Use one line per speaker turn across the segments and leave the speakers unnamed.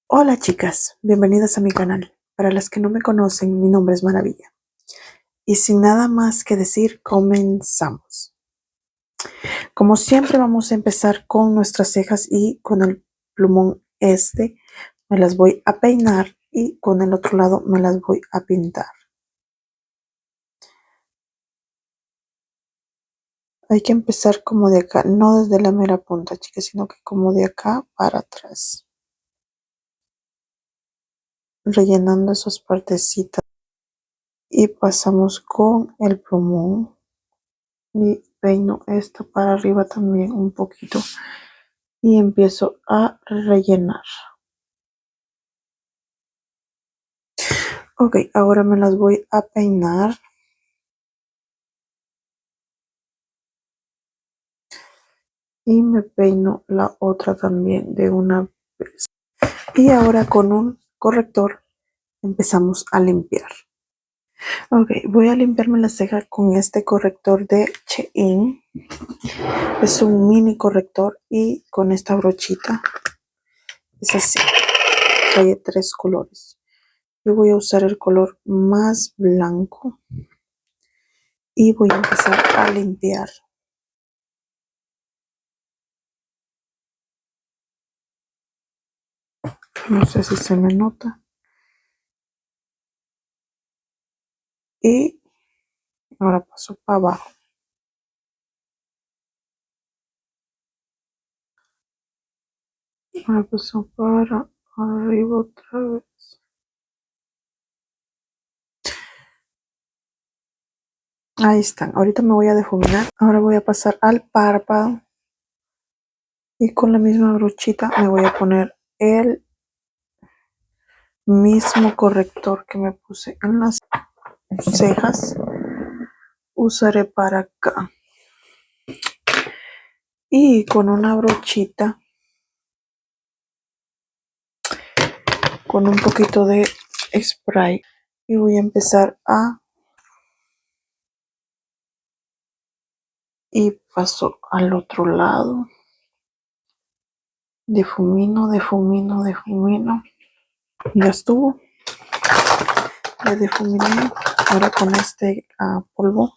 Hola chicas, bienvenidas a mi canal. Para las que no me conocen, mi nombre es Maravilla. Y sin nada más que decir, comenzamos. Como siempre vamos a empezar con nuestras cejas y con el plumón me las voy a peinar y con el otro lado me las voy a pintar. Hay que empezar como de acá, no desde la mera punta, chicas, sino que como de acá para atrás. Rellenando esas partecitas y pasamos con el plumón. Y peino esto para arriba también un poquito y empiezo a rellenar. Ok, ahora me las voy a peinar y me peino la otra también de una vez. Y ahora con un corrector empezamos a limpiar. Ok, voy a limpiarme la ceja con este corrector de Shein. Es un mini corrector y con esta brochita es así. Trae 3 colores. Yo voy a usar el color más blanco y voy a empezar a limpiar. No sé si se me nota. Y ahora paso para abajo. Ahora paso para arriba otra vez. Ahí están. Ahorita me voy a difuminar. Ahora voy a pasar al párpado. Y con la misma brochita me voy a poner el mismo corrector que me puse en las cejas. Usaré para acá. Y con una brochita, con un poquito de spray. Y voy a empezar a... Y paso al otro lado. Difumino, difumino, difumino. Ya estuvo. Ya difuminé. Ahora con este polvo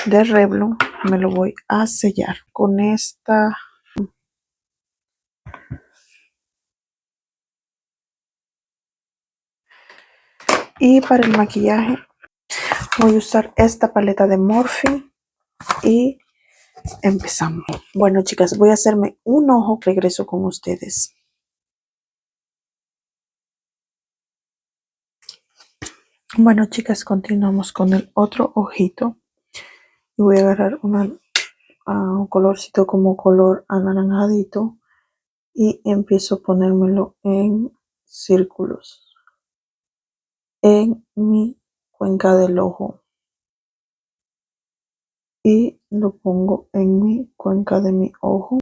de Revlon me lo voy a sellar con esta. Y para el maquillaje voy a usar esta paleta de Morphe y empezamos. Bueno, chicas, voy a hacerme un ojo. Regreso con ustedes. Bueno, chicas, continuamos con el otro ojito. Y voy a agarrar un colorcito como color anaranjadito y empiezo a ponérmelo en círculos en mi cuenca del ojo y lo pongo en mi cuenca de mi ojo.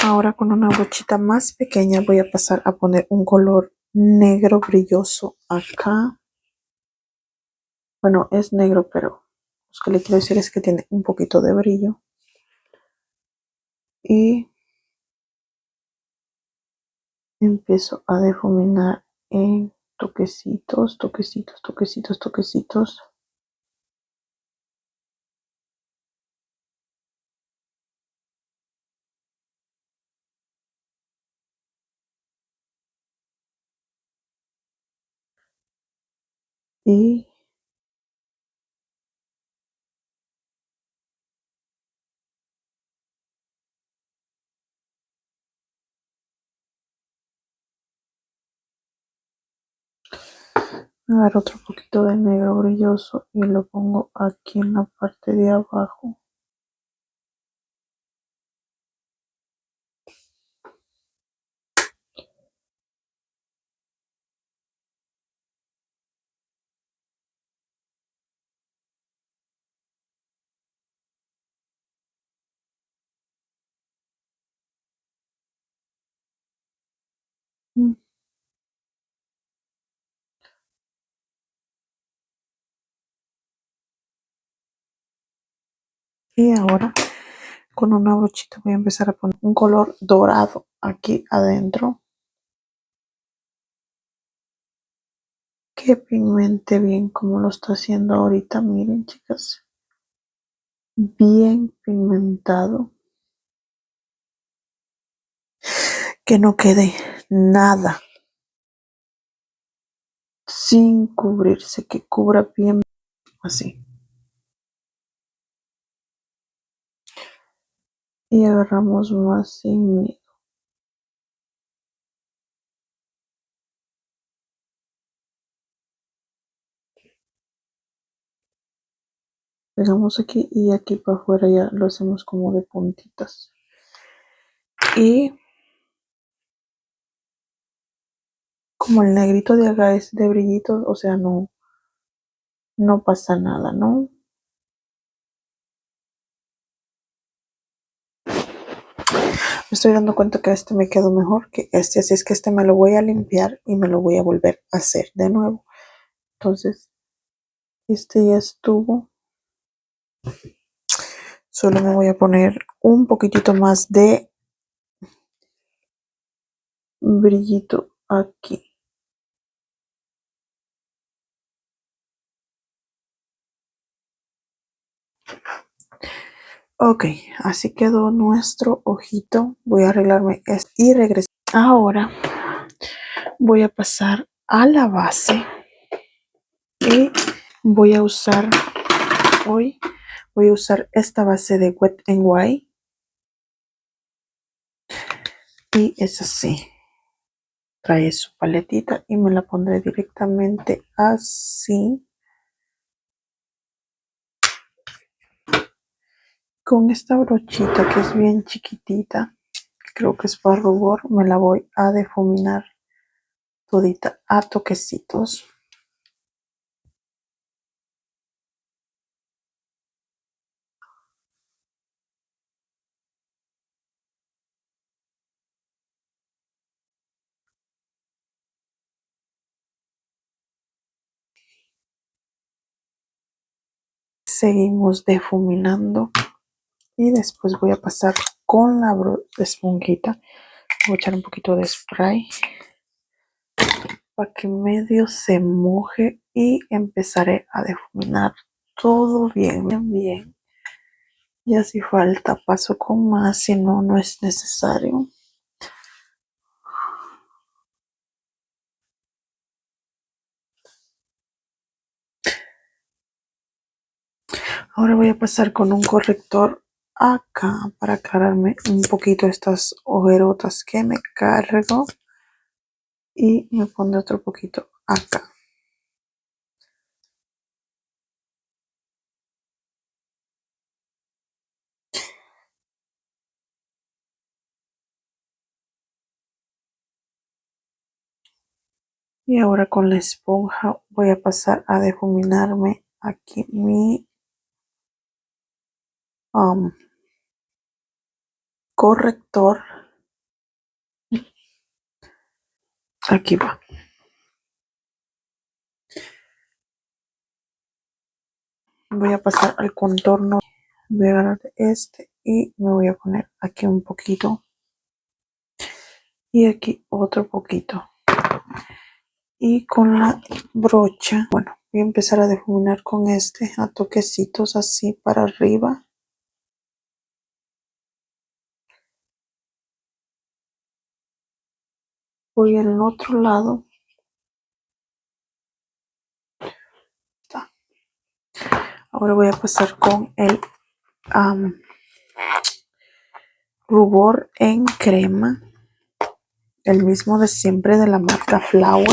Ahora con una brochita más pequeña voy a pasar a poner un color negro brilloso acá. Bueno, es negro, pero lo que le quiero decir es que tiene un poquito de brillo. Y empiezo a difuminar en toquecitos, toquecitos, toquecitos, toquecitos. Y agarro otro poquito de negro brilloso y lo pongo aquí en la parte de abajo. Y ahora con una brochita voy a empezar a poner un color dorado aquí adentro. Que pigmente bien como lo está haciendo ahorita. Miren, chicas. Bien pigmentado. Que no quede nada sin cubrirse, que cubra bien así. Y agarramos más sin miedo. Pegamos aquí y aquí para afuera ya lo hacemos como de puntitas. Y como el negrito de acá es de brillitos, o sea, no pasa nada, ¿no? Me estoy dando cuenta que este me quedó mejor que este, así es que este me lo voy a limpiar y me lo voy a volver a hacer de nuevo. Entonces, este ya estuvo. Solo me voy a poner un poquitito más de brillito aquí. Ok, así quedó nuestro ojito. Voy a arreglarme esto y regresar. Ahora voy a pasar a la base y voy a usar hoy, voy a usar esta base de Wet n Wild y es así. Trae su paletita y me la pondré directamente así. Con esta brochita que es bien chiquitita, creo que es para rubor, me la voy a difuminar todita a toquecitos. Seguimos difuminando y después voy a pasar con la esponjita. Voy a echar un poquito de spray para que medio se moje y empezaré a difuminar todo bien, bien, bien. Y si falta paso con más, si no, no es necesario. Ahora voy a pasar con un corrector acá para aclararme un poquito estas ojerotas que me cargo y me pondré otro poquito acá. Y ahora con la esponja voy a pasar a difuminarme aquí mi corrector. Aquí va. Voy a pasar al contorno. Voy a agarrar este y me voy a poner aquí un poquito. Y aquí otro poquito. Y con la brocha, bueno, voy a empezar a difuminar con este a toquecitos así para arriba. Voy al otro lado. Ahora voy a pasar con el rubor en crema. El mismo de siempre de la marca Flower.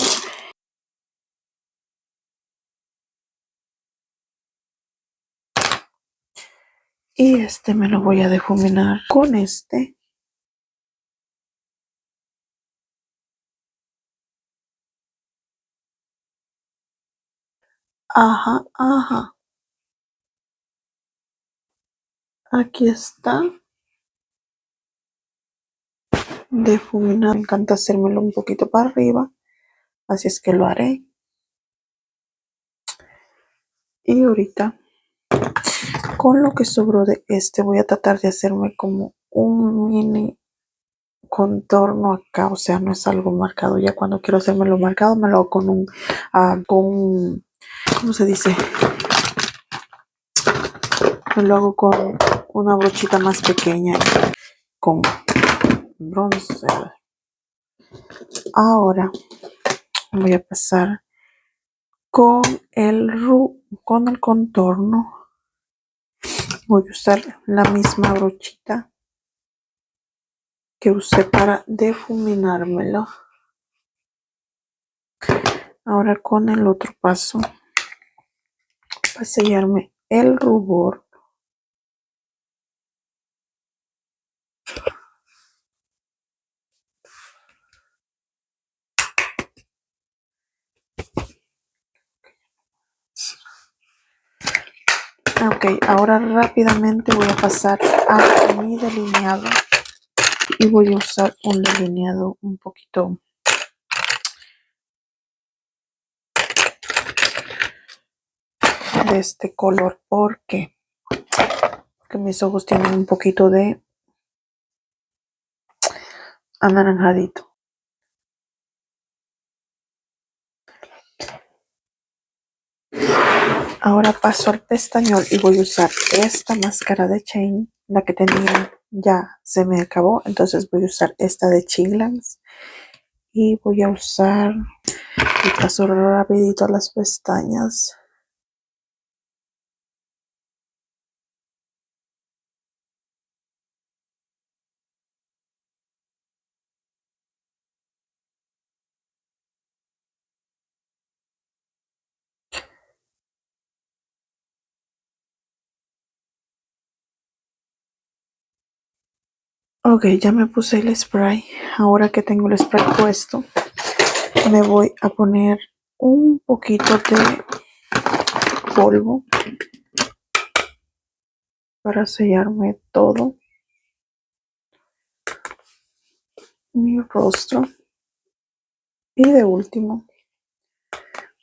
Y este me lo voy a difuminar con este. Ajá, ajá. Aquí está. Difuminar. Me encanta hacérmelo un poquito para arriba. Así es que lo haré. Y ahorita Con lo que sobró de este voy a tratar de hacerme como un mini contorno acá, o sea, no es algo marcado. Ya cuando quiero hacerme lo marcado me lo hago con ¿cómo se dice? Me lo hago con una brochita más pequeña, con bronzer. Ahora voy a pasar con con el contorno. Voy a usar la misma brochita que usé para difuminármelo. Ahora con el otro paso para sellarme el rubor. Ok, ahora rápidamente voy a pasar a mi delineado y voy a usar un delineado un poquito de este color porque mis ojos tienen un poquito de anaranjadito. Ahora paso al pestañol y voy a usar esta máscara de Shane. La que tenía ya se me acabó, entonces voy a usar esta de Chillans y voy a usar y paso rapidito las pestañas. Ok, ya me puse el spray. Ahora que tengo el spray puesto, me voy a poner un poquito de polvo para sellarme todo mi rostro. Y de último,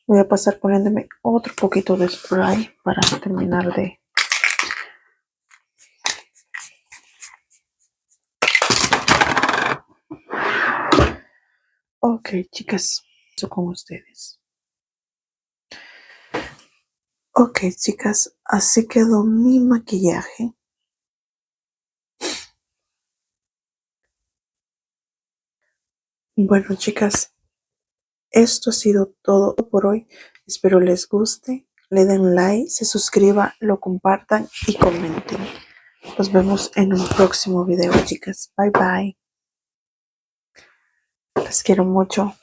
voy a pasar poniéndome otro poquito de spray para terminar de... Ok, chicas, eso con ustedes. Ok, chicas, así quedó mi maquillaje. Bueno, chicas, esto ha sido todo por hoy. Espero les guste, le den like, se suscriban, lo compartan y comenten. Nos vemos en un próximo video, chicas. Bye bye. Les quiero mucho.